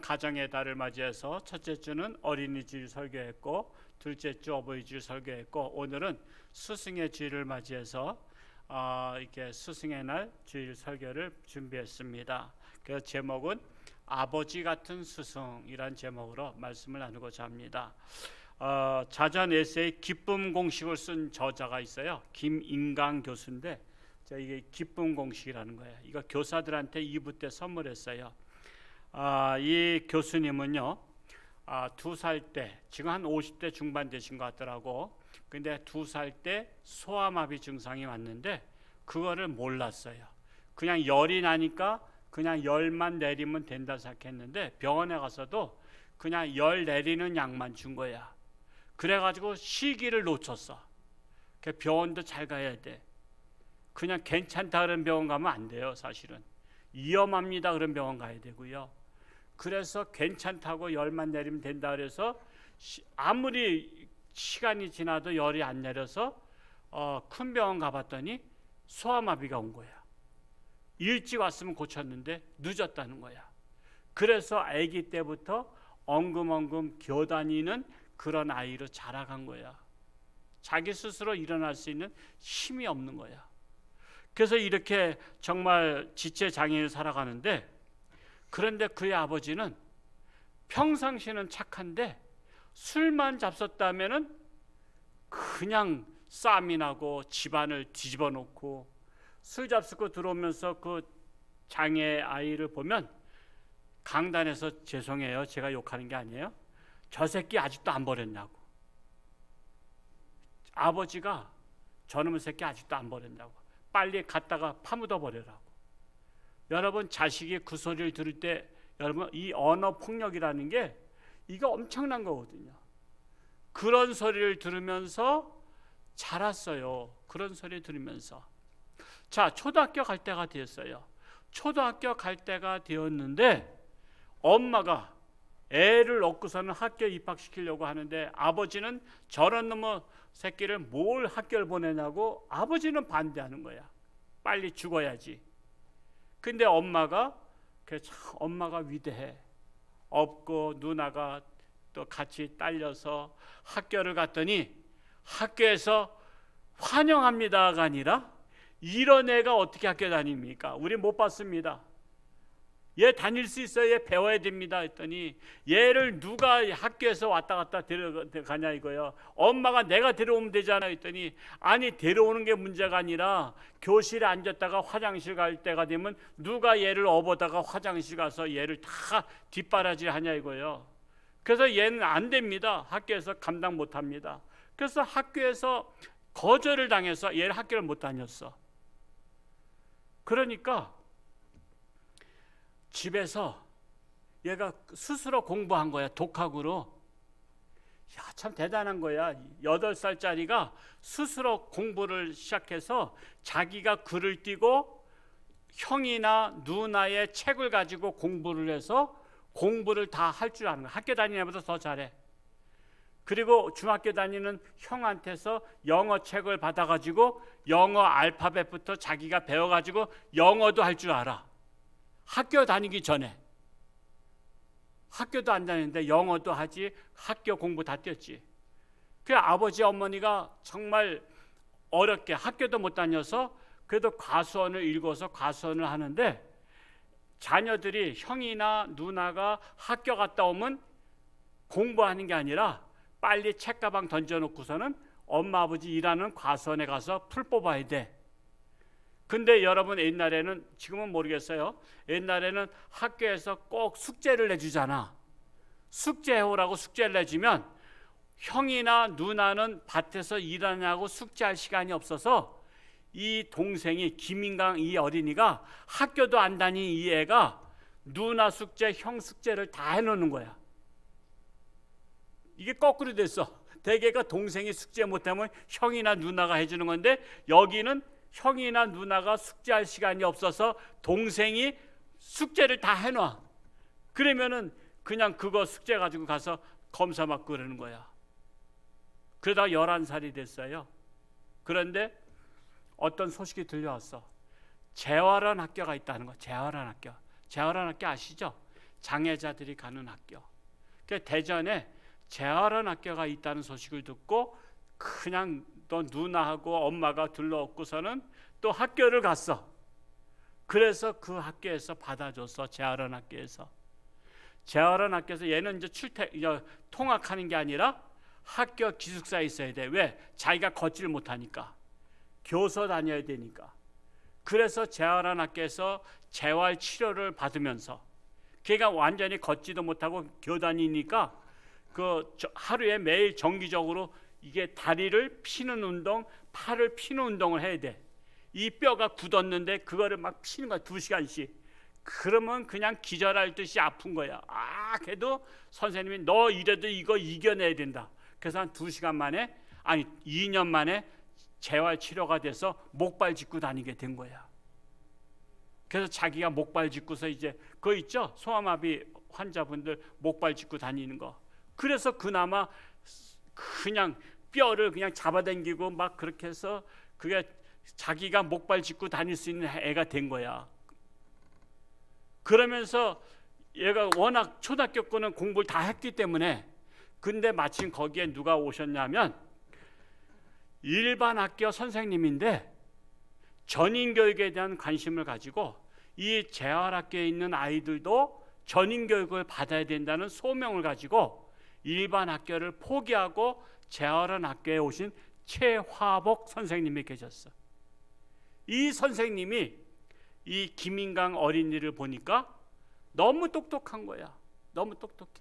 가정의 달을 맞이해서 첫째 주는 어린이 주일 설교했고, 둘째 주 어버이 주일 설교했고, 오늘은 스승의 주일을 맞이해서 이렇게 스승의 날 주일 설교를 준비했습니다. 그래서 제목은 아버지 같은 스승이란 제목으로 말씀을 나누고자 합니다. 자전 에세이 기쁨 공식을 쓴 저자가 있어요. 김인강 교수인데, 이게 기쁨 공식이라는 거예요. 이거 교사들한테 2부 때 선물했어요. 이 교수님은요, 2살 때, 지금 한 50대 중반 되신 것 같더라고. 근데 2살 때 소아마비 증상이 왔는데 그거를 몰랐어요. 그냥 열이 나니까 그냥 열만 내리면 된다 생각했는데, 병원에 가서도 그냥 열 내리는 약만 준 거야. 그래가지고 시기를 놓쳤어. 병원도 잘 가야 돼. 그냥 괜찮다 그런 병원 가면 안 돼요. 사실은 위험합니다 그런 병원 가야 되고요. 그래서 괜찮다고 열만 내리면 된다 그래서 아무리 시간이 지나도 열이 안 내려서 큰 병원 가봤더니 소아마비가 온 거야. 일찍 왔으면 고쳤는데 늦었다는 거야. 그래서 아기 때부터 엉금엉금 겨다니는 그런 아이로 자라간 거야. 자기 스스로 일어날 수 있는 힘이 없는 거야. 그래서 이렇게 정말 지체장애를 살아가는데, 그런데 그의 아버지는 평상시는 착한데 술만 잡섰다면은 그냥 싸움이 나고 집안을 뒤집어 놓고, 술 잡수고 들어오면서 그 장애 아이를 보면 강단에서 죄송해요, 제가 욕하는 게 아니에요, 저 새끼 아직도 안 버렸냐고. 아버지가 저놈의 새끼 아직도 안 버렸냐고. 빨리 갖다가 파묻어 버리라고. 여러분, 자식이 그 소리를 들을 때 여러분, 이 언어 폭력이라는 게 이거 엄청난 거거든요. 그런 소리를 들으면서 자랐어요. 그런 소리 들으면서. 자, 초등학교 갈 때가 되었어요. 초등학교 갈 때가 되었는데 엄마가 애를 얻고서는 학교에 입학시키려고 하는데, 아버지는 저런 놈의 새끼를 뭘 학교를 보내냐고 아버지는 반대하는 거야. 빨리 죽어야지. 근데 엄마가 위대해. 없고 누나가 또 같이 딸려서 학교를 갔더니 학교에서 환영합니다가 아니라 이런 애가 어떻게 학교 다닙니까? 우리 못 봤습니다. 얘 다닐 수 있어요. 얘 배워야 됩니다. 했더니 얘를 누가 학교에서 왔다 갔다 데려가냐 이거예요. 엄마가 내가 데려오면 되잖아 했더니, 아니 데려오는 게 문제가 아니라 교실에 앉았다가 화장실 갈 때가 되면 누가 얘를 업어다가 화장실 가서 얘를 다 뒷바라지 하냐 이거예요. 그래서 얘는 안 됩니다. 학교에서 감당 못 합니다. 그래서 학교에서 거절을 당해서 얘를 학교를 못 다녔어. 그러니까 집에서 얘가 스스로 공부한 거야. 독학으로. 야, 참 대단한 거야. 8살짜리가 스스로 공부를 시작해서 자기가 글을 띄고 형이나 누나의 책을 가지고 공부를 해서 공부를 다 할 줄 아는 거야. 학교 다니는 애보다 더 잘해. 그리고 중학교 다니는 형한테서 영어 책을 받아가지고 영어 알파벳부터 자기가 배워가지고 영어도 할 줄 알아. 학교 다니기 전에. 학교도 안 다니는데 영어도 하지, 학교 공부 다 뛰었지. 그 아버지 어머니가 정말 어렵게 학교도 못 다녀서 그래도 과수원을 읽어서 과수원을 하는데, 자녀들이 형이나 누나가 학교 갔다 오면 공부하는 게 아니라 빨리 책가방 던져놓고서는 엄마 아버지 일하는 과수원에 가서 풀 뽑아야 돼. 근데 여러분, 옛날에는, 지금은 모르겠어요, 옛날에는 학교에서 꼭 숙제를 내주잖아. 숙제해오라고 숙제를 내주면 형이나 누나는 밭에서 일하냐고 숙제할 시간이 없어서 이 동생이 김인강 이 어린이가 학교도 안 다닌 이 애가 누나 숙제, 형 숙제를 다 해놓는 거야. 이게 거꾸로 됐어. 대개가 동생이 숙제 못하면 형이나 누나가 해주는 건데, 여기는 형이나 누나가 숙제할 시간이 없어서 동생이 숙제를 다 해놔. 그러면은 그냥 그거 숙제 가지고 가서 검사 받고 그러는 거야. 그러다 11살이 됐어요. 그런데 어떤 소식이 들려왔어. 재활원 학교가 있다는 거. 재활원 학교. 재활원 학교 아시죠? 장애자들이 가는 학교. 그 대전에 재활원 학교가 있다는 소식을 듣고 그냥 또 누나하고 엄마가 들러엎고서는 또 학교를 갔어. 그래서 그 학교에서 받아줬어. 재활원 학교에서. 재활원 학교에서 얘는 이제 통학하는 게 아니라 학교 기숙사에 있어야 돼. 왜? 자기가 걷지를 못하니까. 교서 다녀야 되니까. 그래서 재활원 학교에서 재활 치료를 받으면서 걔가 완전히 걷지도 못하고 교다니니까 그 하루에 매일 정기적으로 이게 다리를 피는 운동, 팔을 피는 운동을 해야 돼. 이 뼈가 굳었는데 그거를 막 피는 거야. 2시간씩. 그러면 그냥 기절할 듯이 아픈 거야. 그래도 선생님이 너 이래도 이거 이겨내야 된다. 그래서 한 2시간 만에, 아니 2년 만에 재활 치료가 돼서 목발 짚고 다니게 된 거야. 그래서 자기가 목발 짚고서 이제 그거 있죠? 소아마비 환자분들 목발 짚고 다니는 거. 그래서 그나마 그냥 뼈를 그냥 잡아당기고 막 그렇게 해서 그게 자기가 목발 짚고 다닐 수 있는 애가 된 거야. 그러면서 얘가 워낙 초등학교 거는 공부를 다 했기 때문에, 근데 마침 거기에 누가 오셨냐면 일반 학교 선생님인데 전인교육에 대한 관심을 가지고 이 재활학교에 있는 아이들도 전인교육을 받아야 된다는 소명을 가지고 일반 학교를 포기하고 재활원 학교에 오신 최화복 선생님이 계셨어. 이 선생님이 이 김인강 어린이를 보니까 너무 똑똑한 거야. 너무 똑똑해.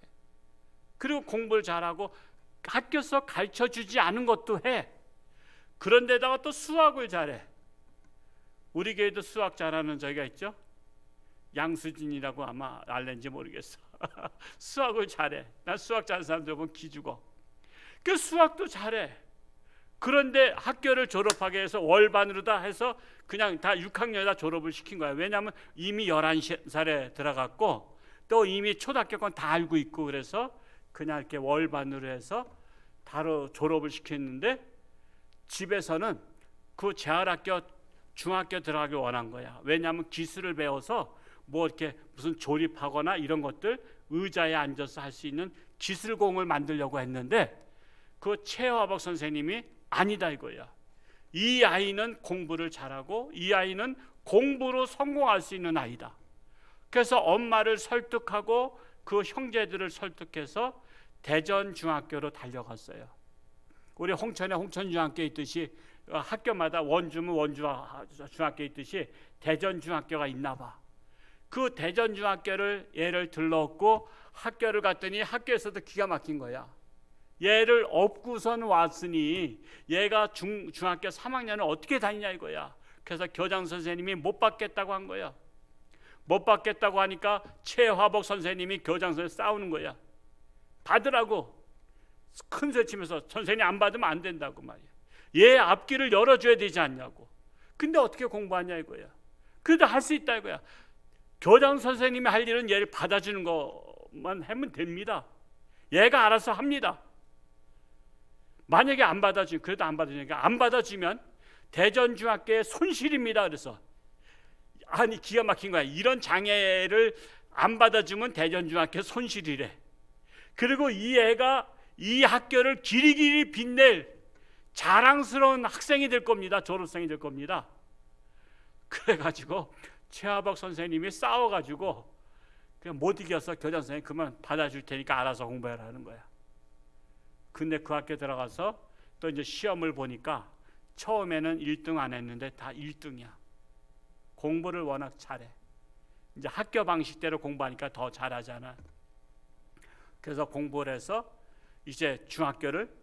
그리고 공부를 잘하고 학교에서 가르쳐주지 않은 것도 해. 그런데다가 또 수학을 잘해. 우리 교회도 수학 잘하는 저희가 있죠? 양수진이라고 아마 알는지 모르겠어. 수학을 잘해. 난 수학 잘하는 사람들 보면 기죽어. 그 수학도 잘해. 그런데 학교를 졸업하게 해서 월반으로 다 해서 그냥 다 6학년에다 졸업을 시킨 거야. 왜냐하면 이미 11살에 들어갔고 또 이미 초등학교 건 다 알고 있고, 그래서 그냥 이렇게 월반으로 해서 바로 졸업을 시켰는데, 집에서는 그 재활학교 중학교 들어가길 원한 거야. 왜냐하면 기술을 배워서 뭐 이렇게 무슨 조립하거나 이런 것들 의자에 앉아서 할 수 있는 기술공을 만들려고 했는데 그 최화복 선생님이 아니다 이거야. 이 아이는 공부를 잘하고 이 아이는 공부로 성공할 수 있는 아이다. 그래서 엄마를 설득하고 그 형제들을 설득해서 대전 중학교로 달려갔어요. 우리 홍천에 홍천중학교 있듯이 학교마다 원주면 원주 중학교 있듯이 대전 중학교가 있나 봐. 그 대전 중학교를 얘를 들러엎고 학교를 갔더니 학교에서도 기가 막힌 거야. 얘를 업고선 왔으니 얘가 중학교 3학년을 어떻게 다니냐 이거야. 그래서 교장 선생님이 못 받겠다고 한 거야. 못 받겠다고 하니까 최화복 선생님이 교장 선생님 싸우는 거야. 받으라고 큰 소리 치면서 선생님 안 받으면 안 된다고 말이야. 얘 앞길을 열어줘야 되지 않냐고. 근데 어떻게 공부하냐 이거야. 그래도 할 수 있다 이거야. 교장 선생님이 할 일은 얘를 받아주는 것만 하면 됩니다. 얘가 알아서 합니다. 만약에 안 받아주면, 그래도 안 받아주니까 안 받아주면 대전중학교의 손실입니다. 그래서 아니 기가 막힌 거야. 이런 장애를 안 받아주면 대전중학교 손실이래. 그리고 이 애가 이 학교를 길이길이 빛낼 자랑스러운 학생이 될 겁니다. 졸업생이 될 겁니다. 그래가지고 최화복 선생님이 싸워가지고 그냥 못 이겨서 교장 선생님 그만 받아줄 테니까 알아서 공부해라는 거야. 근데 그 학교 들어가서 또 이제 시험을 보니까 처음에는 1등 안 했는데 다 1등이야. 공부를 워낙 잘해. 이제 학교 방식대로 공부하니까 더 잘하잖아. 그래서 공부를 해서 이제 중학교를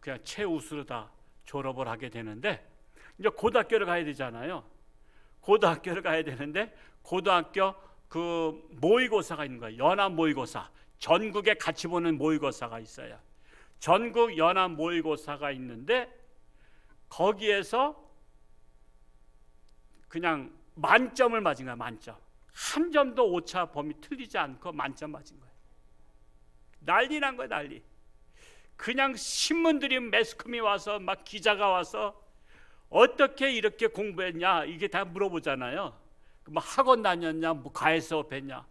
그냥 최우수로 다 졸업을 하게 되는데, 이제 고등학교를 가야 되잖아요. 고등학교를 가야 되는데 고등학교 그 모의고사가 있는 거예요. 연합 모의고사. 전국에 같이 보는 모의고사가 있어요. 전국 연합 모의고사가 있는데 거기에서 그냥 만점을 맞은 거야. 만점. 한 점도 오차 범위 틀리지 않고 만점 맞은 거예요. 난리 난 거야, 난리. 그냥 신문들이, 매스컴이 와서 막 기자가 와서 어떻게 이렇게 공부했냐 이게 다 물어보잖아요. 뭐 학원 다녔냐, 뭐 과외 수업했냐.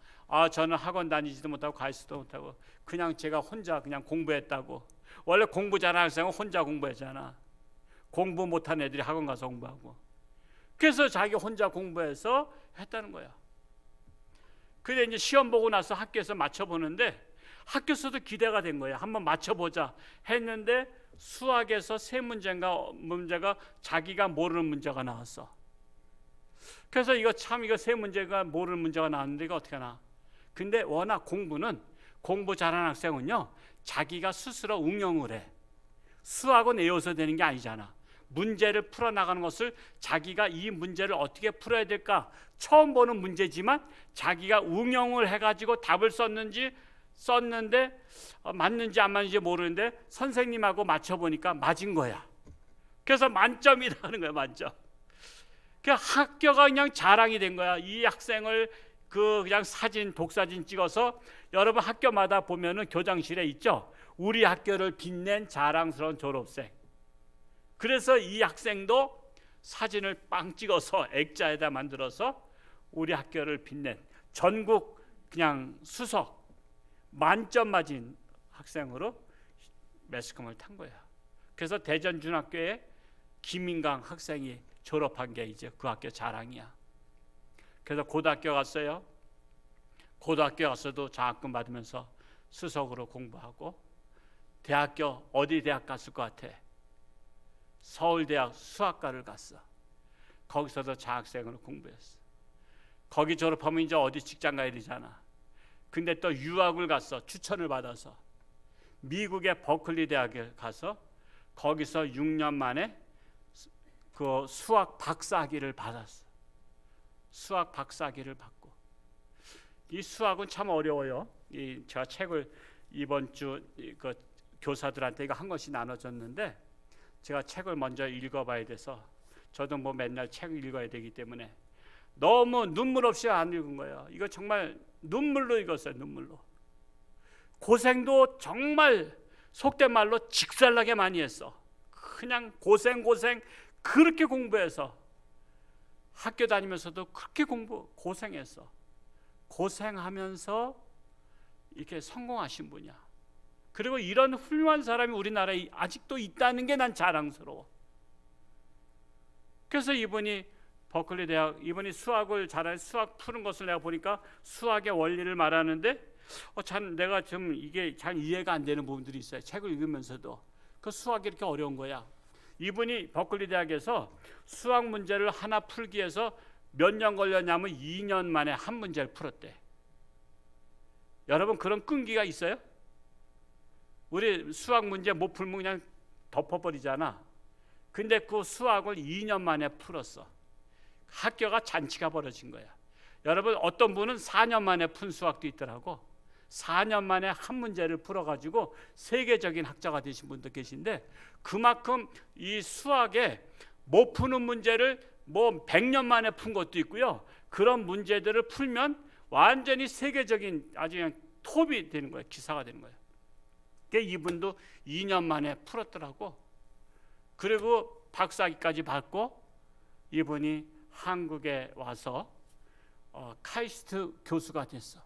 저는 학원 다니지도 못하고 가지도 못하고 그냥 제가 혼자 그냥 공부했다고. 원래 공부 잘하는 학생은 혼자 공부했잖아. 공부 못한 애들이 학원 가서 공부하고. 그래서 자기 혼자 공부해서 했다는 거야. 근데 이제 시험 보고 나서 학교에서 맞춰보는데 학교에서도 기대가 된 거야. 한번 맞춰보자 했는데 수학에서 세 문제가 자기가 모르는 문제가 나왔어. 그래서 이거 세 문제가 모르는 문제가 나왔는데 이거 어떻게 하나. 근데 워낙 공부 잘하는 학생은요 자기가 스스로 응용을 해. 수학은 외워서 되는 게 아니잖아. 문제를 풀어나가는 것을 자기가 이 문제를 어떻게 풀어야 될까 처음 보는 문제지만 자기가 응용을 해가지고 답을 썼는데 맞는지 안 맞는지 모르는데 선생님하고 맞춰보니까 맞은 거야. 그래서 만점이라는 거야. 만점. 그 학교가 그냥 자랑이 된 거야. 이 학생을 그냥 독사진 찍어서 여러분 학교마다 보면은 교장실에 있죠. 우리 학교를 빛낸 자랑스러운 졸업생. 그래서 이 학생도 사진을 빵 찍어서 액자에다 만들어서 우리 학교를 빛낸 전국 그냥 수석 만점 맞은 학생으로 매스컴을 탄 거야. 그래서 대전중학교에 김인강 학생이 졸업한 게 이제 그 학교 자랑이야. 그래서 고등학교 갔어요. 고등학교 가서도 장학금 받으면서 수석으로 공부하고 대학교 어디 대학 갔을 것 같아? 서울대학 수학과를 갔어. 거기서도 장학생으로 공부했어. 거기 졸업하면 이제 어디 직장 가야 되잖아. 근데 또 유학을 갔어. 추천을 받아서 미국의 버클리 대학에 가서 거기서 6년 만에 그 수학 박사학위를 받았어. 수학 박사학위를 받고 이 수학은 참 어려워요. 제가 책을 이번 주 그 교사들한테 이거 한 권씩 나눠줬는데 제가 책을 먼저 읽어봐야 돼서 저도 뭐 맨날 책을 읽어야 되기 때문에 너무 눈물 없이 안 읽은 거예요. 이거 정말 눈물로 읽었어요. 눈물로. 고생도 정말 속된 말로 직살나게 많이 했어. 그냥 고생 그렇게 공부해서 학교 다니면서도 그렇게 고생했어. 고생하면서 이렇게 성공하신 분이야. 그리고 이런 훌륭한 사람이 우리나라에 아직도 있다는 게 난 자랑스러워. 그래서 이분이 버클리 대학, 이분이 수학을 잘해 수학 푸는 것을 내가 보니까 수학의 원리를 말하는데 내가 좀 이게 잘 이해가 안 되는 부분들이 있어요. 책을 읽으면서도 그 수학이 이렇게 어려운 거야. 이분이 버클리 대학에서 수학 문제를 하나 풀기 위해서 몇 년 걸렸냐면 2년 만에 한 문제를 풀었대. 여러분 그런 끈기가 있어요? 우리 수학 문제 못 풀면 그냥 덮어버리잖아. 근데 그 수학을 2년 만에 풀었어. 학교가 잔치가 벌어진 거야. 여러분 어떤 분은 4년 만에 푼 수학도 있더라고. 4년 만에 한 문제를 풀어가지고 세계적인 학자가 되신 분도 계신데 그만큼 이 수학에 못 푸는 문제를 뭐 100년 만에 푼 것도 있고요. 그런 문제들을 풀면 완전히 세계적인 아주 그냥 톱이 되는 거예요. 기사가 되는 거예요. 이분도 2년 만에 풀었더라고. 그리고 박사학위까지 받고 이분이 한국에 와서 카이스트 교수가 됐어.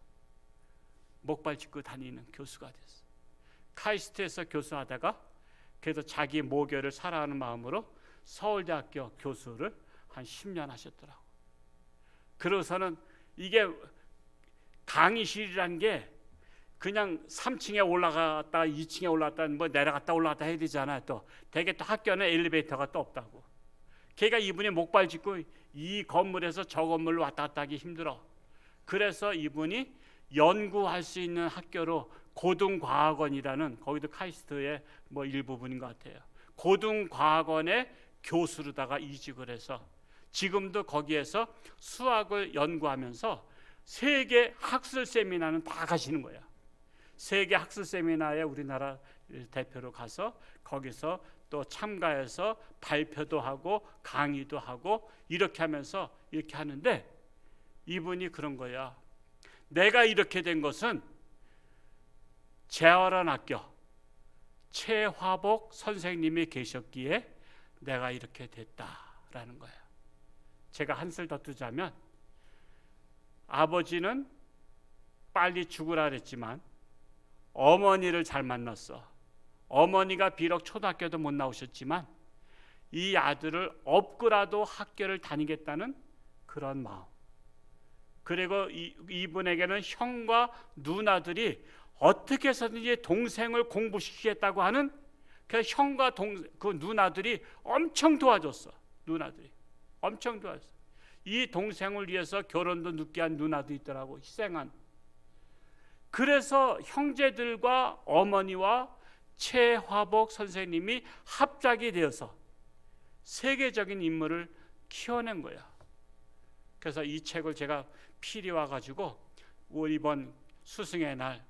목발 짚고 다니는 교수가 됐어. 카이스트에서 교수하다가 그래서 자기 모교를 사랑하는 마음으로 서울대학교 교수를 한 10년 하셨더라고. 그러고서는 이게 강의실이란 게 그냥 3층에 올라갔다 2층에 올라갔다 뭐 내려갔다 올라갔다 해야 되잖아요. 또 되게 또 학교는 엘리베이터가 또 없다고. 걔가 이분이 목발 짚고 이 건물에서 저 건물로 왔다 갔다 하기 힘들어. 그래서 이분이 연구할 수 있는 학교로 고등과학원이라는 거기도 카이스트의 뭐 일부분인 것 같아요. 고등과학원의 교수로다가 이직을 해서 지금도 거기에서 수학을 연구하면서 세계 학술 세미나는 다 가시는 거야. 세계 학술 세미나에 우리나라 대표로 가서 거기서 또 참가해서 발표도 하고 강의도 하고 이렇게 하면서 이렇게 하는데 이분이 그런 거야. 내가 이렇게 된 것은 재활원 학교 최화복 선생님이 계셨기에 내가 이렇게 됐다라는 거야. 제가 한술 더 뜨자면 아버지는 빨리 죽으라 그랬지만 어머니를 잘 만났어. 어머니가 비록 초등학교도 못 나오셨지만 이 아들을 업고라도 학교를 다니겠다는 그런 마음. 그리고 이분에게는 형과 누나들이 어떻게 해서든지 동생을 공부시키겠다고 하는 그 형과 그 누나들이 엄청 도와줬어. 누나들이 엄청 도와줬어. 이 동생을 위해서 결혼도 늦게 한 누나도 있더라고. 희생한. 그래서 형제들과 어머니와 최화복 선생님이 합작이 되어서 세계적인 인물을 키워낸 거야. 그래서 이 책을 제가 필히 와가지고 우리 이번 스승의 날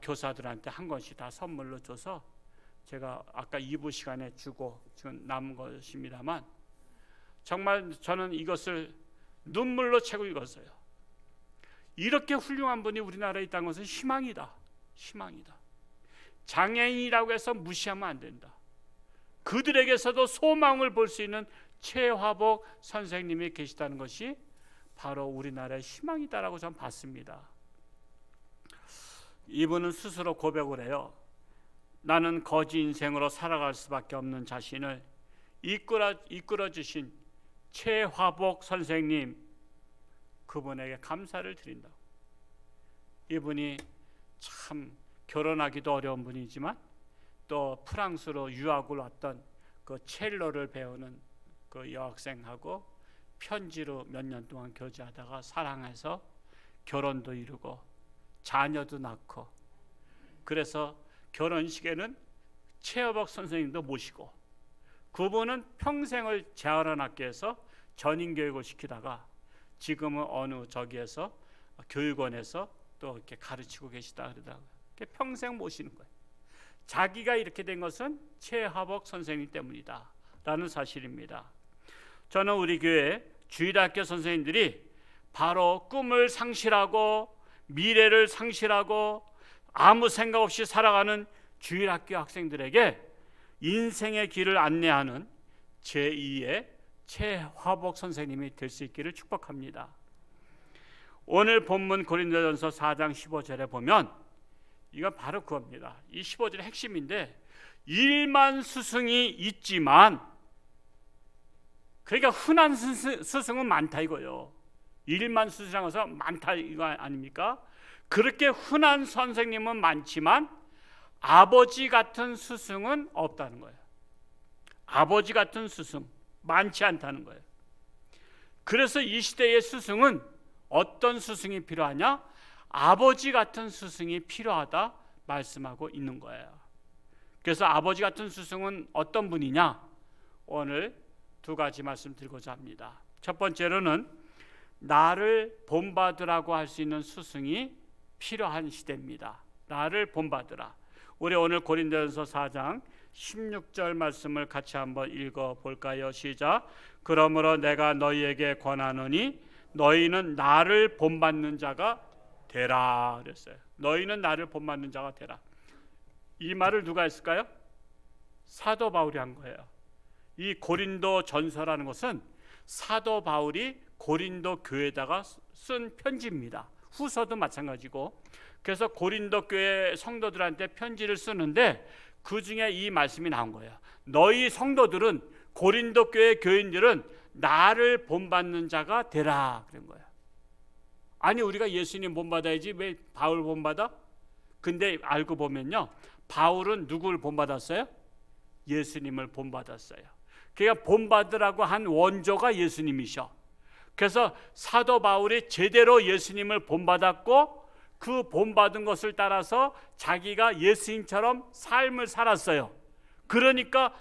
교사들한테 한 권씩 다 선물로 줘서 제가 아까 2부 시간에 주고 지금 남은 것입니다만 정말 저는 이것을 눈물로 책을 읽었어요. 이렇게 훌륭한 분이 우리나라에 있다는 것은 희망이다. 희망이다. 장애인이라고 해서 무시하면 안 된다. 그들에게서도 소망을 볼 수 있는 최화복 선생님이 계시다는 것이 바로 우리나라의 희망이다라고 저는 봤습니다. 이분은 스스로 고백을 해요. 나는 거지 인생으로 살아갈 수밖에 없는 자신을 이끌어 주신 최화복 선생님, 그분에게 감사를 드린다고. 이분이 참 결혼하기도 어려운 분이지만 또 프랑스로 유학을 왔던 그 첼로를 배우는 그 여학생하고 편지로 몇 년 동안 교제하다가 사랑해서 결혼도 이루고 자녀도 낳고, 그래서 결혼식에는 최화복 선생님도 모시고, 그분은 평생을 재활원학교에서 전인교육을 시키다가 지금은 어느 저기에서 교육원에서 또 이렇게 가르치고 계시다 그러더라고요. 평생 모시는 거예요. 자기가 이렇게 된 것은 최화복 선생님 때문이다 라는 사실입니다. 저는 우리 교회 주일학교 선생님들이 바로 꿈을 상실하고 미래를 상실하고 아무 생각 없이 살아가는 주일학교 학생들에게 인생의 길을 안내하는 제2의 최화복 선생님이 될 수 있기를 축복합니다. 오늘 본문 고린도전서 4장 15절에 보면 이건 바로 그겁니다. 이 15절의 핵심인데, 일만 스승이 있지만, 그러니까 흔한 스승은 많다 이거예요. 일만 스승이라고 해서 많다 이거 아닙니까? 그렇게 흔한 선생님은 많지만 아버지 같은 스승은 없다는 거예요. 아버지 같은 스승 많지 않다는 거예요. 그래서 이 시대의 스승은 어떤 스승이 필요하냐? 아버지 같은 스승이 필요하다 말씀하고 있는 거예요. 그래서 아버지 같은 스승은 어떤 분이냐? 오늘 두 가지 말씀드리고자 합니다. 첫 번째로는 나를 본받으라고 할 수 있는 스승이 필요한 시대입니다. 나를 본받으라. 우리 오늘 고린도전서 4장 16절 말씀을 같이 한번 읽어볼까요? 시작. 그러므로 내가 너희에게 권하노니 너희는 나를 본받는 자가 되라 그랬어요. 너희는 나를 본받는 자가 되라. 이 말을 누가 했을까요? 사도 바울이 한 거예요. 이 고린도 전서라는 것은 사도 바울이 고린도 교회에다가 쓴 편지입니다. 후서도 마찬가지고. 그래서 고린도 교회 성도들한테 편지를 쓰는데 그 중에 이 말씀이 나온 거예요. 너희 성도들은, 고린도 교회 교인들은 나를 본받는 자가 되라 그런 거예요. 아니 우리가 예수님 본받아야지 왜 바울 본받아? 근데 알고 보면요, 바울은 누구를 본받았어요? 예수님을 본받았어요. 그러니까 본받으라고 한 원조가 예수님이셔. 그래서 사도 바울이 제대로 예수님을 본받았고 그 본받은 것을 따라서 자기가 예수님처럼 삶을 살았어요. 그러니까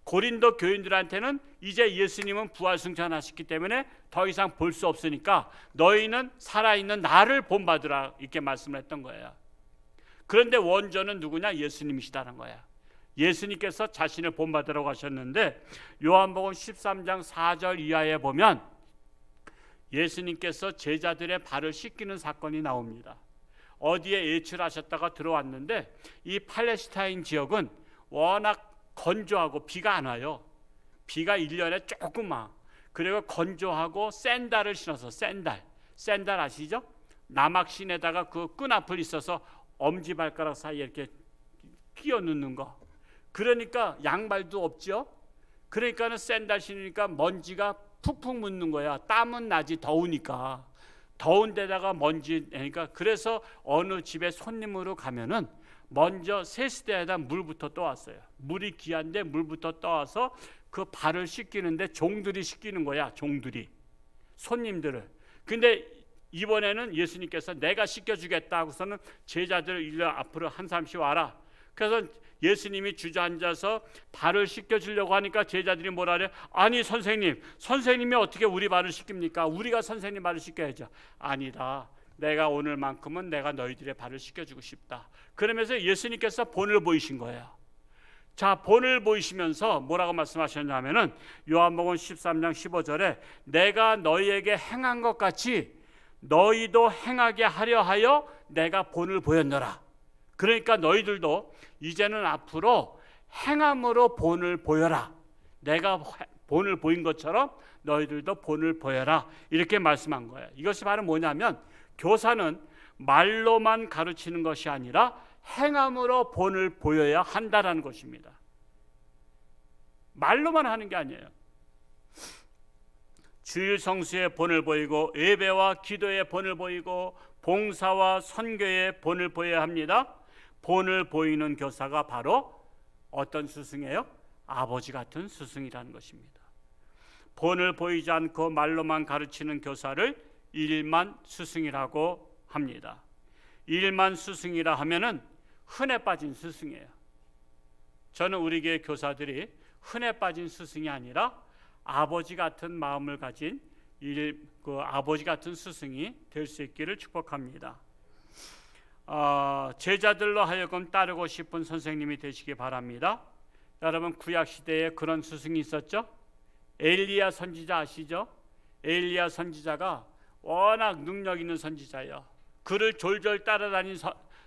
고린도 교인들한테는 이제 예수님은 부활 승천하셨기 때문에 더 이상 볼 수 없으니까 너희는 살아있는 나를 본받으라 이렇게 말씀을 했던 거예요. 그런데 원조는 누구냐? 예수님이시다는 거야. 예수님께서 자신을 본받으라고 하셨는데 요한복음 13장 4절 이하에 보면 예수님께서 제자들의 발을 씻기는 사건이 나옵니다. 어디에 외출하셨다가 들어왔는데 이 팔레스타인 지역은 워낙 건조하고 비가 안 와요. 비가 1년에 조금만. 그리고 건조하고 샌들을 신어서, 샌들 아시죠? 나막신에다가 그 끈앞을 있어서 엄지발가락 사이에 이렇게 끼워 넣는 거. 그러니까 양발도 없죠. 그러니까는 샌들 신으니까 먼지가 푹푹 묻는 거야. 땀은 나지, 더우니까. 더운 데다가 먼지 내니까. 그래서 어느 집에 손님으로 가면은 먼저 세수대에다 물부터 떠왔어요. 물이 귀한데 물부터 떠와서 그 발을 씻기는데 종들이 씻기는 거야. 종들이 손님들을. 근데 이번에는 예수님께서 내가 씻겨주겠다 하고서는 제자들을 일러 앞으로 한 사람씩 와라. 그래서 예수님이 주저앉아서 발을 씻겨주려고 하니까 제자들이 뭐라 그래? 아니 선생님이 어떻게 우리 발을 씻깁니까? 우리가 선생님 발을 씻겨야죠. 아니다, 내가 오늘만큼은 내가 너희들의 발을 씻겨주고 싶다. 그러면서 예수님께서 본을 보이신 거예요. 자, 본을 보이시면서 뭐라고 말씀하셨냐면은 요한복음 13장 15절에 내가 너희에게 행한 것 같이 너희도 행하게 하려 하여 내가 본을 보였노라. 그러니까 너희들도 이제는 앞으로 행함으로 본을 보여라. 내가 본을 보인 것처럼 너희들도 본을 보여라. 이렇게 말씀한 거예요. 이것이 바로 뭐냐면 교사는 말로만 가르치는 것이 아니라 행함으로 본을 보여야 한다라는 것입니다. 말로만 하는 게 아니에요. 주일 성수의 본을 보이고 예배와 기도의 본을 보이고 봉사와 선교의 본을 보여야 합니다. 본을 보이는 교사가 바로 어떤 스승이에요? 아버지 같은 스승이라는 것입니다. 본을 보이지 않고 말로만 가르치는 교사를 일만 스승이라고 합니다. 일만 스승이라 하면은 흔해 빠진 스승이에요. 저는 우리 교회 교사들이 흔해 빠진 스승이 아니라 아버지 같은 마음을 가진 아버지 같은 스승이 될 수 있기를 축복합니다. 제자들로 하여금 따르고 싶은 선생님이 되시기 바랍니다. 여러분, 구약 시대에 그런 스승이 있었죠? 엘리야 선지자 아시죠? 엘리야 선지자가 워낙 능력 있는 선지자예요. 그를 졸졸 따라다닌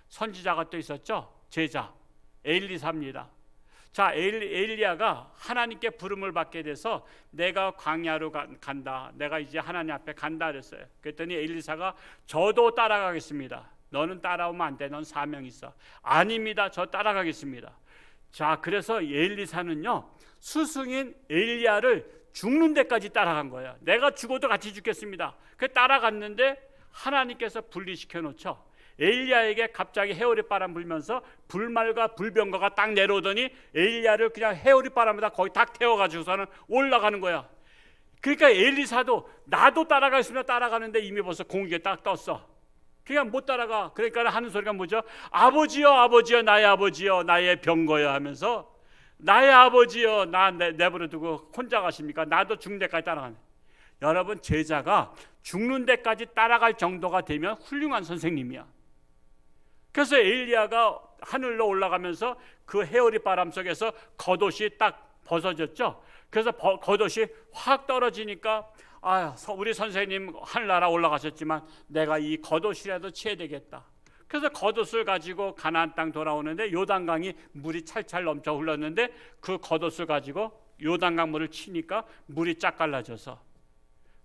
선지자가 또 있었죠? 제자 엘리사입니다. 자, 엘리야가 하나님께 부름을 받게 돼서 내가 광야로 간다. 내가 이제 하나님 앞에 간다 그랬어요. 그랬더니 엘리사가 저도 따라가겠습니다. 너는 따라오면 안 돼. 넌 사명 있어. 아닙니다. 저 따라가겠습니다. 자, 그래서 엘리사는요, 스승인 엘리야를 죽는 데까지 따라간 거예요. 내가 죽어도 같이 죽겠습니다. 그 따라갔는데 하나님께서 분리시켜 놓죠. 엘리야에게 갑자기 해오리 바람 불면서 불말과 불병거가 딱 내려오더니 엘리야를 그냥 해오리 바람에다 거의 딱 태워가지고서는 올라가는 거야. 그러니까 엘리사도 나도 따라가겠습니다. 따라가는데 이미 벌써 공기에 딱 떴어. 그냥 못 따라가. 그러니까 하는 소리가 뭐죠? 아버지여, 아버지여, 나의 아버지여, 나의 병거여 하면서 나의 아버지여, 나 내버려 두고 혼자 가십니까? 나도 죽는 데까지 따라가네. 여러분, 제자가 죽는 데까지 따라갈 정도가 되면 훌륭한 선생님이야. 그래서 엘리야가 하늘로 올라가면서 그 해오리 바람 속에서 겉옷이 딱 벗어졌죠. 그래서 겉옷이 확 떨어지니까 우리 선생님 하늘나라 올라가셨지만 내가 이 겉옷이라도 취해야 되겠다. 그래서 겉옷을 가지고 가나안 땅 돌아오는데 요단강이 물이 찰찰 넘쳐 흘렀는데 그 겉옷을 가지고 요단강 물을 치니까 물이 쫙 갈라져서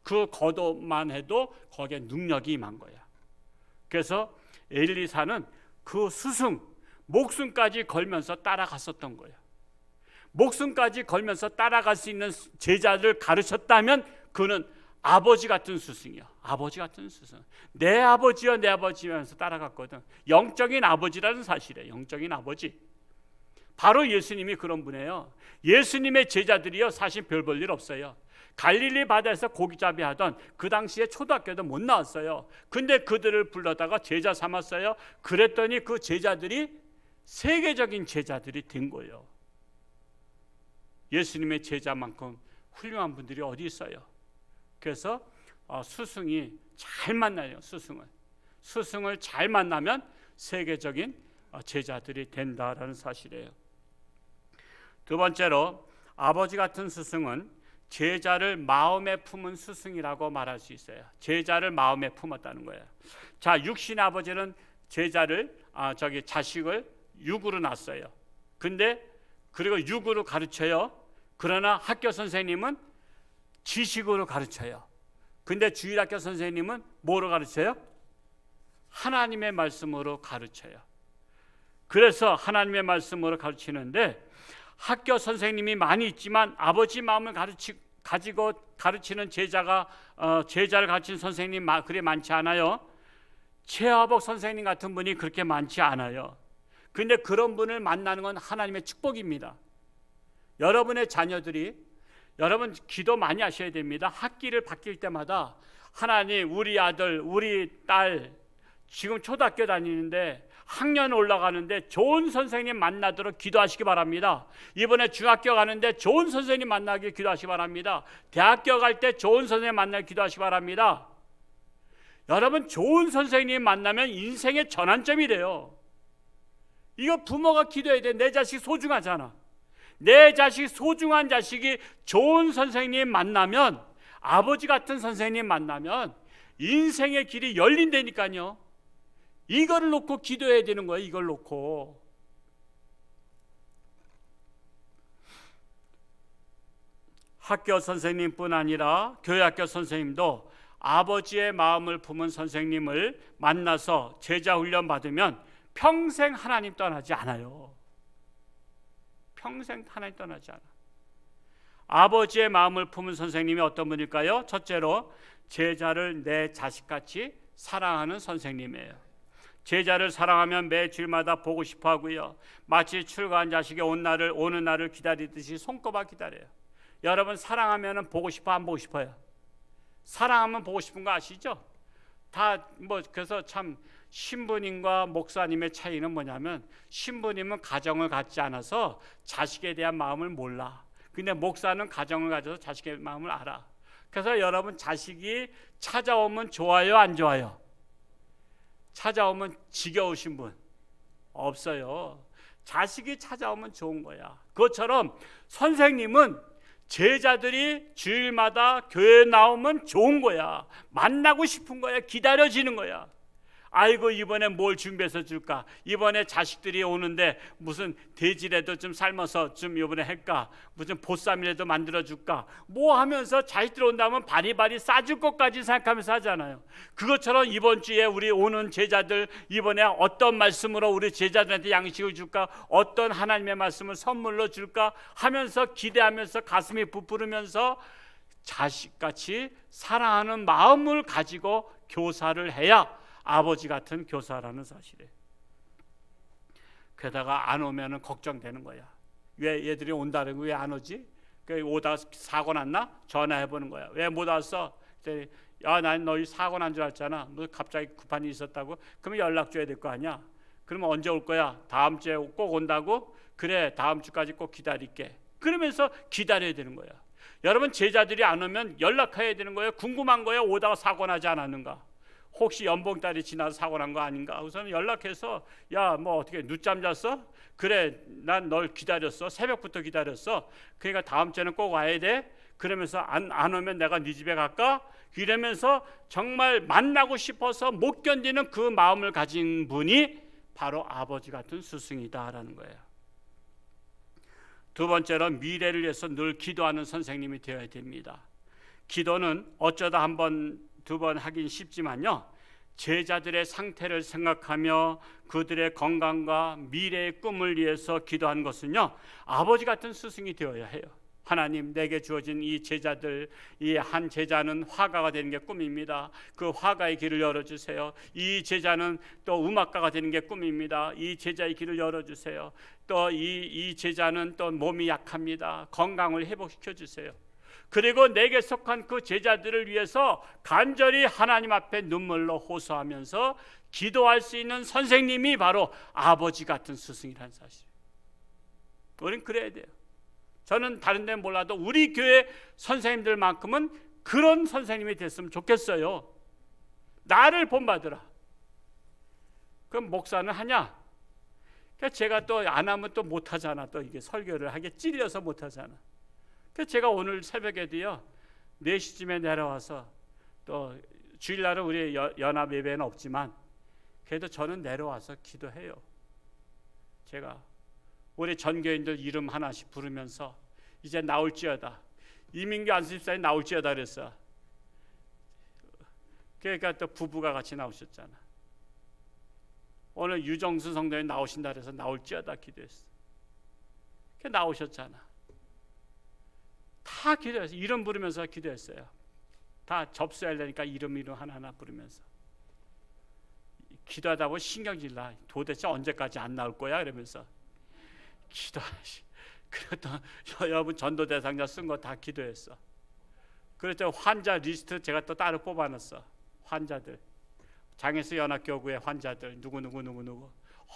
그 겉옷만 해도 거기에 능력이 임한 거야. 그래서 엘리사는 그 스승 목숨까지 걸면서 따라갔었던 거예요. 목숨까지 걸면서 따라갈 수 있는 제자를 가르쳤다면 그는 아버지 같은 스승이야. 아버지 같은 스승. 내 아버지여, 내 아버지 하면서 따라갔거든. 영적인 아버지라는 사실이에요. 영적인 아버지. 바로 예수님이 그런 분이에요. 예수님의 제자들이요, 사실 별 볼 일 없어요. 갈릴리 바다에서 고기잡이 하던 그 당시에 초등학교도 못 나왔어요. 근데 그들을 불러다가 제자 삼았어요. 그랬더니 그 제자들이 세계적인 제자들이 된 거예요. 예수님의 제자만큼 훌륭한 분들이 어디 있어요? 그래서 스승이 잘 만나요. 스승을 잘 만나면 세계적인 제자들이 된다라는 사실이에요. 두 번째로 아버지 같은 스승은 제자를 마음에 품은 스승이라고 말할 수 있어요. 제자를 마음에 품었다는 거예요. 자, 육신의 아버지는 자식을 육으로 낳았어요. 근데 그리고 육으로 가르쳐요. 그러나 학교 선생님은 지식으로 가르쳐요. 근데 주일학교 선생님은 뭐로 가르쳐요? 하나님의 말씀으로 가르쳐요. 그래서 하나님의 말씀으로 가르치는데 학교 선생님이 많이 있지만 아버지 마음을 가지고 가르치는 제자를 가르치는 선생님 그리 많지 않아요. 최하복 선생님 같은 분이 그렇게 많지 않아요. 근데 그런 분을 만나는 건 하나님의 축복입니다. 여러분의 자녀들이, 여러분 기도 많이 하셔야 됩니다. 학기를 바뀔 때마다 하나님, 우리 아들, 우리 딸 지금 초등학교 다니는데 학년 올라가는데 좋은 선생님 만나도록 기도하시기 바랍니다. 이번에 중학교 가는데 좋은 선생님 만나길 기도하시기 바랍니다. 대학교 갈 때 좋은 선생님 만나길 기도하시기 바랍니다. 여러분, 좋은 선생님 만나면 인생의 전환점이 돼요. 이거 부모가 기도해야 돼. 내 자식 소중하잖아. 내 자식, 소중한 자식이 좋은 선생님 만나면, 아버지 같은 선생님 만나면 인생의 길이 열린다니까요. 이걸 놓고 기도해야 되는 거예요. 이걸 놓고. 학교 선생님뿐 아니라 교회학교 선생님도 아버지의 마음을 품은 선생님을 만나서 제자 훈련 받으면 평생 하나님 떠나지 않아요. 평생 하나님 떠나지 않아. 아버지의 마음을 품은 선생님이 어떤 분일까요? 첫째로 제자를 내 자식같이 사랑하는 선생님이에요. 제자를 사랑하면 매 주일마다 보고 싶어 하고요. 마치 출가한 자식이 오는 날을 기다리듯이 손꼽아 기다려요. 여러분, 사랑하면 보고 싶어, 안 보고 싶어요? 사랑하면 보고 싶은 거 아시죠? 그래서 참 신부님과 목사님의 차이는 뭐냐면, 신부님은 가정을 갖지 않아서 자식에 대한 마음을 몰라. 근데 목사는 가정을 가져서 자식의 마음을 알아. 그래서 여러분, 자식이 찾아오면 좋아요, 안 좋아요? 찾아오면 지겨우신 분 없어요. 자식이 찾아오면 좋은 거야. 그것처럼 선생님은 제자들이 주일마다 교회에 나오면 좋은 거야. 만나고 싶은 거야. 기다려지는 거야. 아이고, 이번에 뭘 준비해서 줄까? 이번에 자식들이 오는데 무슨 돼지라도 좀 삶아서 좀 이번에 할까? 무슨 보쌈이라도 만들어 줄까? 뭐 하면서 자식들 온다면 바리바리 싸줄 것까지 생각하면서 하잖아요. 그것처럼 이번 주에 우리 오는 제자들, 이번에 어떤 말씀으로 우리 제자들한테 양식을 줄까? 어떤 하나님의 말씀을 선물로 줄까? 하면서 기대하면서 가슴이 부풀으면서 자식같이 사랑하는 마음을 가지고 교사를 해야 아버지 같은 교사라는 사실이에요. 게다가 안 오면 걱정되는 거야. 왜 얘들이 온다는 거 왜 안 오지? 오다가 사고 났나? 전화해보는 거야. 왜 못 왔어? 야, 난 너희 사고 난 줄 알았잖아. 뭐 갑자기 급한 일이 있었다고? 그러면 연락 줘야 될 거 아니야. 그러면 언제 올 거야? 다음 주에 꼭 온다고? 그래, 다음 주까지 꼭 기다릴게. 그러면서 기다려야 되는 거야. 여러분, 제자들이 안 오면 연락해야 되는 거예요. 궁금한 거예요. 오다가 사고 나지 않았는가? 혹시 연봉달이 지나서 사고 난 거 아닌가? 우선 연락해서, 야, 뭐 어떻게 늦잠 잤어? 그래, 난 널 기다렸어. 새벽부터 기다렸어. 그러니까 다음 주에는 꼭 와야 돼. 그러면서 안 오면 내가 네 집에 갈까? 이러면서 정말 만나고 싶어서 못 견디는 그 마음을 가진 분이 바로 아버지 같은 스승이다라는 거예요. 두 번째로 미래를 위해서 늘 기도하는 선생님이 되어야 됩니다. 기도는 어쩌다 한 번, 두 번 하긴 쉽지만요, 제자들의 상태를 생각하며 그들의 건강과 미래의 꿈을 위해서 기도하는 것은요, 아버지 같은 스승이 되어야 해요. 하나님, 내게 주어진 이 제자들, 이 한 제자는 화가가 되는 게 꿈입니다. 그 화가의 길을 열어주세요. 이 제자는 또 음악가가 되는 게 꿈입니다. 이 제자의 길을 열어주세요. 또 이 제자는 또 몸이 약합니다. 건강을 회복시켜 주세요. 그리고 내게 속한 그 제자들을 위해서 간절히 하나님 앞에 눈물로 호소하면서 기도할 수 있는 선생님이 바로 아버지 같은 스승이라는 사실. 우리는 그래야 돼요. 저는 다른 데는 몰라도 우리 교회 선생님들만큼은 그런 선생님이 됐으면 좋겠어요. 나를 본받으라. 그럼 목사는 하냐? 그러니까 제가 또 안 하면 또 못하잖아. 또 이게 설교를 하게 찔려서 못하잖아. 그래서 제가 오늘 새벽에도요, 4시쯤에 내려와서, 또 주일날은 우리 연합 예배는 없지만 그래도 저는 내려와서 기도해요. 제가 우리 전교인들 이름 하나씩 부르면서 이제 나올지어다, 이민규 안수집사님 나올지어다 그랬어. 그러니까 또 부부가 같이 나오셨잖아. 오늘 유정수 성도님 나오신다 그래서 나올지어다 기도했어. 그 나오셨잖아. 다 기도했어요. 이름 부르면서 기도했어요. 다 접수하려니까 이름 하나하나 부르면서 기도하다 보면 신경질나. 도대체 언제까지 안 나올 거야? 이러면서 기도하시. 그리고 또 여러분 전도 대상자 쓴 거 다 기도했어. 그래서 환자 리스트 제가 또 따로 뽑아놨어. 환자들, 장애수 연합교구의 환자들 누구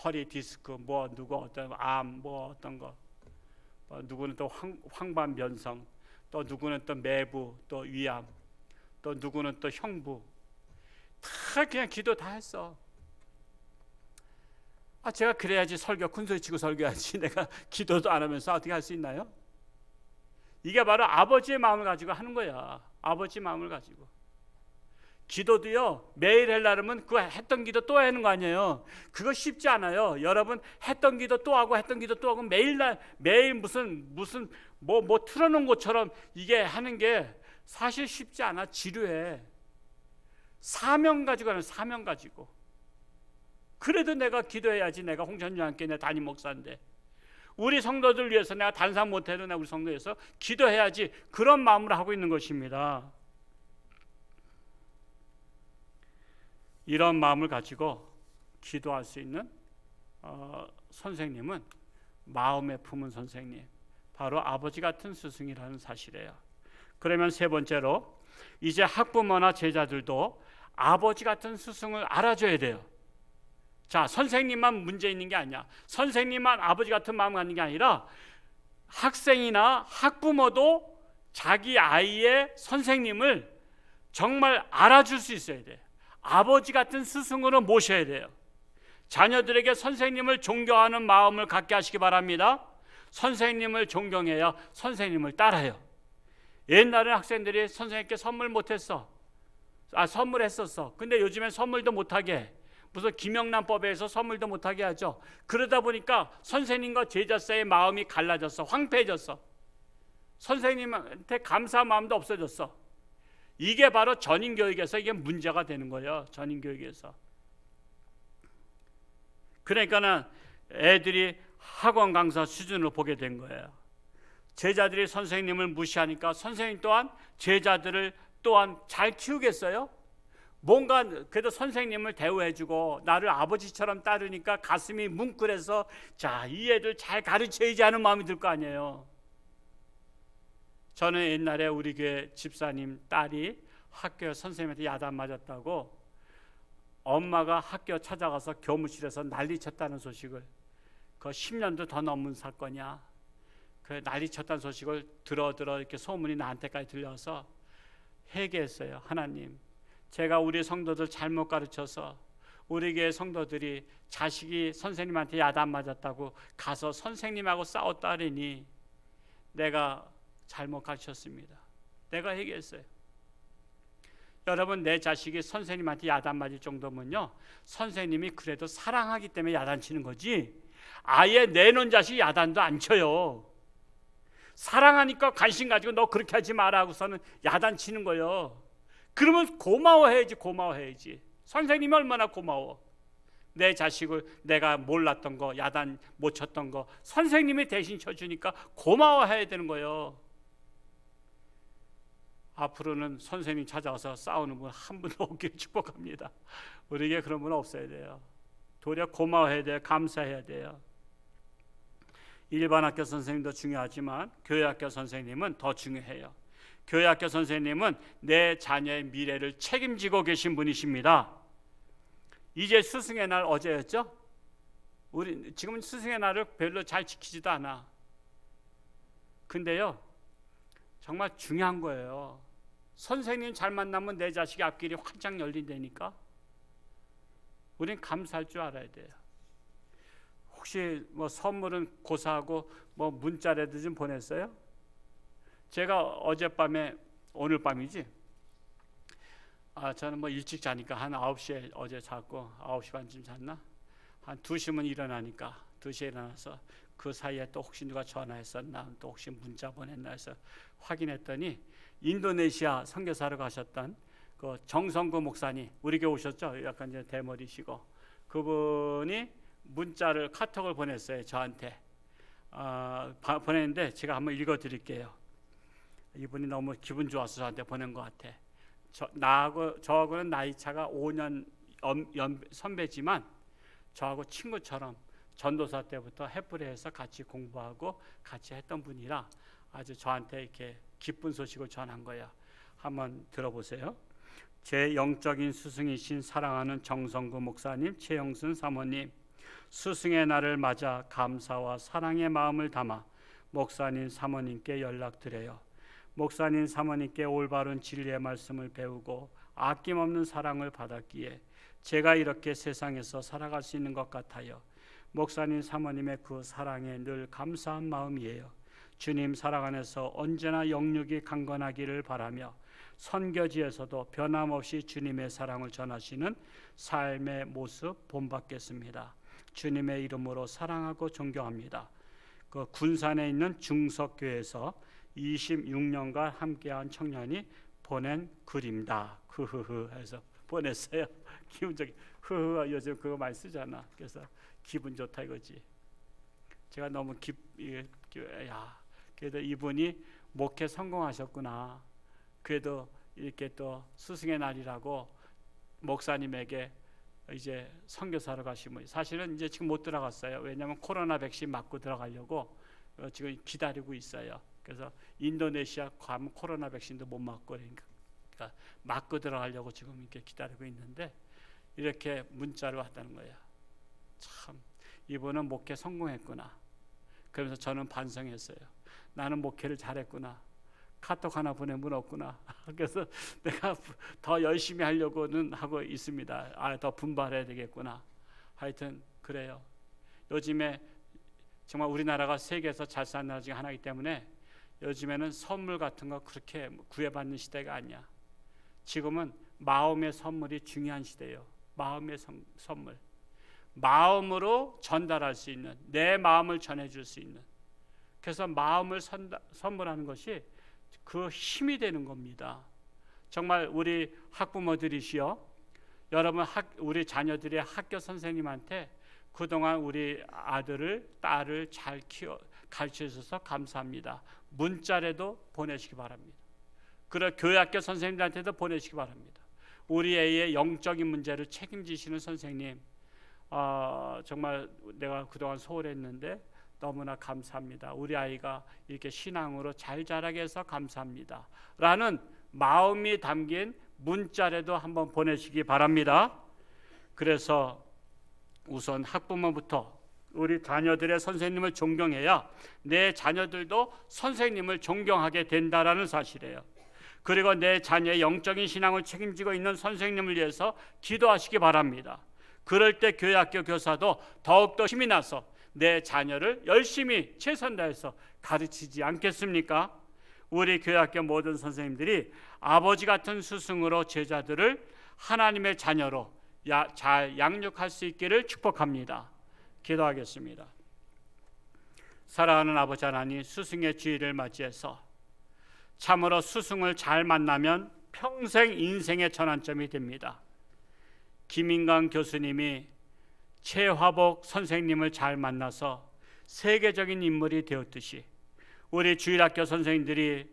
허리 디스크 뭐 누구 어떤 암 뭐 어떤 거 누구는 또 황반변성, 또 누구는 또 매부, 또 위암, 또 누구는 또 형부. 다 그냥 기도 다 했어. 제가 그래야지 설교 큰소리 치고 설교하지 내가 기도도 안 하면서 어떻게 할 수 있나요? 이게 바로 아버지의 마음을 가지고 하는 거야. 아버지 마음을 가지고. 기도도요, 매일 하려면 그 했던 기도 또 하는 거 아니에요. 그거 쉽지 않아요. 여러분 했던 기도 또 하고 매일 무슨 뭐 틀어놓은 것처럼 이게 하는 게 사실 쉽지 않아. 지루해. 사명 가지고 하는 사명 가지고. 그래도 내가 기도해야지. 내가 홍천중앙교회 내 담임 목사인데 우리 성도들 위해서 내가 단상 못해도 우리 성도에 서 기도해야지. 그런 마음으로 하고 있는 것입니다. 이런 마음을 가지고 기도할 수 있는 선생님은 마음에 품은 선생님, 바로 아버지 같은 스승이라는 사실이에요. 그러면 세 번째로 이제 학부모나 제자들도 아버지 같은 스승을 알아줘야 돼요. 자, 선생님만 문제 있는 게 아니야. 선생님만 아버지 같은 마음 갖는 게 아니라 학생이나 학부모도 자기 아이의 선생님을 정말 알아줄 수 있어야 돼. 아버지 같은 스승으로 모셔야 돼요. 자녀들에게 선생님을 존경하는 마음을 갖게 하시기 바랍니다. 선생님을 존경해야 선생님을 따라요. 옛날에 학생들이 선생님께 선물했었어. 근데 요즘엔 선물도 못하게 해. 무슨 김영란법에 의해서 선물도 못하게 하죠. 그러다 보니까 선생님과 제자 사이의 마음이 갈라졌어. 황폐해졌어. 선생님한테 감사한 마음도 없어졌어. 이게 바로 전인교육에서 이게 문제가 되는 거예요. 전인교육에서. 그러니까는 애들이 학원 강사 수준으로 보게 된 거예요. 제자들이 선생님을 무시하니까 선생님 또한 제자들을 또한 잘 키우겠어요? 뭔가 그래도 선생님을 대우해주고 나를 아버지처럼 따르니까 가슴이 뭉클해서 자, 이 애들 잘 가르쳐야지 하는 마음이 들 거 아니에요. 저는 옛날에 우리 교회 집사님 딸이 학교 선생님한테 야단 맞았다고 엄마가 학교 찾아가서 교무실에서 난리쳤다는 소식을, 그 10년도 더 넘은 사건이야. 그 난리쳤다는 소식을 들어 이렇게 소문이 나한테까지 들려서 회개했어요. 하나님, 제가 우리 성도들 잘못 가르쳐서 우리 교회 성도들이 자식이 선생님한테 야단 맞았다고 가서 선생님하고 싸웠다더니 내가 잘못 가르쳤습니다. 내가 회개했어요. 여러분, 내 자식이 선생님한테 야단 맞을 정도면요, 선생님이 그래도 사랑하기 때문에 야단치는 거지 아예 내놓은 자식이 야단도 안 쳐요. 사랑하니까 관심 가지고 너 그렇게 하지 마라 하고서는 야단치는 거예요. 그러면 고마워해야지. 선생님이 얼마나 고마워. 내 자식을 내가 몰랐던 거, 야단 못 쳤던 거 선생님이 대신 쳐주니까 고마워해야 되는 거예요. 앞으로는 선생님 찾아와서 싸우는 분 한 분도 없기를 축복합니다. 우리에게 그런 분은 없어야 돼요. 도리어 고마워해야 돼요. 감사해야 돼요. 일반 학교 선생님도 중요하지만 교회 학교 선생님은 더 중요해요. 교회 학교 선생님은 내 자녀의 미래를 책임지고 계신 분이십니다. 이제 스승의 날 어제였죠? 우리 지금 스승의 날을 별로 잘 지키지도 않아. 근데요, 정말 중요한 거예요. 선생님 잘 만나면 내 자식의 앞길이 활짝 열린다니까. 우린 감사할 줄 알아야 돼요. 혹시 뭐 선물은 고사하고 뭐 문자라도 좀 보냈어요? 제가 어젯밤에, 오늘 밤이지? 저는 뭐 일찍 자니까 한 9시에 어제 잤고 9시 반쯤 잤나? 한 2시면 일어나니까 2시에 일어나서 그 사이에 또 혹시 누가 전화했었나, 또 혹시 문자 보냈나 해서 확인했더니 인도네시아 선교사로 가셨던 그 정성구 목사님, 우리 교회 오셨죠? 약간 이제 대머리시고 그분이 문자를 카톡을 보냈어요. 저한테 보냈는데 제가 한번 읽어드릴게요. 이분이 너무 기분 좋아서 저한테 보낸 것 같아. 저하고는 나이 차가 5년 선배지만 저하고 친구처럼 전도사 때부터 해프레에서 같이 공부하고 같이 했던 분이라 아주 저한테 이렇게 기쁜 소식을 전한 거예요. 한번 들어보세요. 제 영적인 스승이신 사랑하는 정성구 목사님, 최영순 사모님, 스승의 날을 맞아 감사와 사랑의 마음을 담아 목사님 사모님께 연락드려요. 목사님 사모님께 올바른 진리의 말씀을 배우고 아낌없는 사랑을 받았기에 제가 이렇게 세상에서 살아갈 수 있는 것 같아요. 목사님 사모님의 그 사랑에 늘 감사한 마음이에요. 주님 사랑 안에서 언제나 영육이 강건하기를 바라며 선교지에서도 변함없이 주님의 사랑을 전하시는 삶의 모습 본받겠습니다. 주님의 이름으로 사랑하고 존경합니다. 그 군산에 있는 중석교회에서 26년간 함께한 청년이 보낸 글입니다. 흐흐흐 해서 보냈어요. 기분 좋게 흐흐 요즘 그거 많이 쓰잖아. 그래서 기분 좋다 이거지. 제가 너무 그래도 이분이 목회 성공하셨구나. 그래도 이렇게 또 스승의 날이라고 목사님에게 이제 선교사로 가시면 사실은 이제 지금 못 들어갔어요. 왜냐하면 코로나 백신 맞고 들어가려고 지금 기다리고 있어요. 그래서 인도네시아 가면 코로나 백신도 못 맞고 그러니까 맞고 들어가려고 지금 이렇게 기다리고 있는데 이렇게 문자를 왔다는 거예요. 참 이분은 목회 성공했구나. 그러면서 저는 반성했어요. 나는 목회를 잘했구나. 카톡 하나 보내면 없구나. 그래서 내가 더 열심히 하려고는 하고 있습니다. 더 분발해야 되겠구나. 하여튼 그래요. 요즘에 정말 우리나라가 세계에서 잘 사는 나라 중에 하나이기 때문에 요즘에는 선물 같은 거 그렇게 구애받는 시대가 아니야. 지금은 마음의 선물이 중요한 시대예요. 마음의 선물. 마음으로 전달할 수 있는, 내 마음을 전해줄 수 있는. 그래서 마음을 선물하는 것이 그 힘이 되는 겁니다. 정말 우리 학부모들이시여, 여러분 우리 자녀들의 학교 선생님한테 그동안 우리 아들을 딸을 잘 가르쳐 주셔서 감사합니다. 문자라도 보내시기 바랍니다. 그리고 교회학교 선생님들한테도 보내시기 바랍니다. 우리 애의 영적인 문제를 책임지시는 선생님, 정말 내가 그동안 소홀했는데 너무나 감사합니다. 우리 아이가 이렇게 신앙으로 잘 자라게 해서 감사합니다. 라는 마음이 담긴 문자라도 한번 보내시기 바랍니다. 그래서 우선 학부모부터 우리 자녀들의 선생님을 존경해야 내 자녀들도 선생님을 존경하게 된다라는 사실이에요. 그리고 내 자녀의 영적인 신앙을 책임지고 있는 선생님을 위해서 기도하시기 바랍니다. 그럴 때 교회학교 교사도 더욱더 힘이 나서 내 자녀를 열심히 최선 다해서 가르치지 않겠습니까? 우리 교회학교 모든 선생님들이 아버지 같은 스승으로 제자들을 하나님의 자녀로 잘 양육할 수 있기를 축복합니다. 기도하겠습니다. 사랑하는 아버지 하나님, 스승의 주일을 맞이해서 참으로 스승을 잘 만나면 평생 인생의 전환점이 됩니다. 김인강 교수님이 최화복 선생님을 잘 만나서 세계적인 인물이 되었듯이 우리 주일학교 선생님들이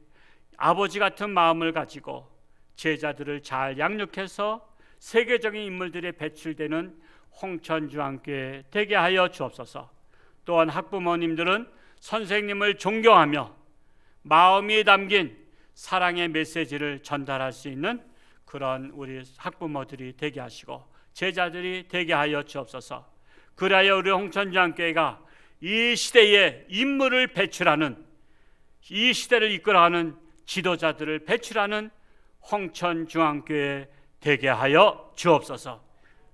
아버지 같은 마음을 가지고 제자들을 잘 양육해서 세계적인 인물들이 배출되는 홍천중앙교회 되게 하여 주옵소서. 또한 학부모님들은 선생님을 존경하며 마음이 담긴 사랑의 메시지를 전달할 수 있는 그런 우리 학부모들이 되게 하시고 제자들이 되게 하여 주옵소서. 그래야 우리 홍천중앙교회가 이 시대에 인물을 배출하는, 이 시대를 이끌어가는 지도자들을 배출하는 홍천중앙교회 되게 하여 주옵소서.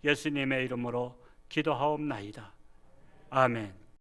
예수님의 이름으로 기도하옵나이다. 아멘.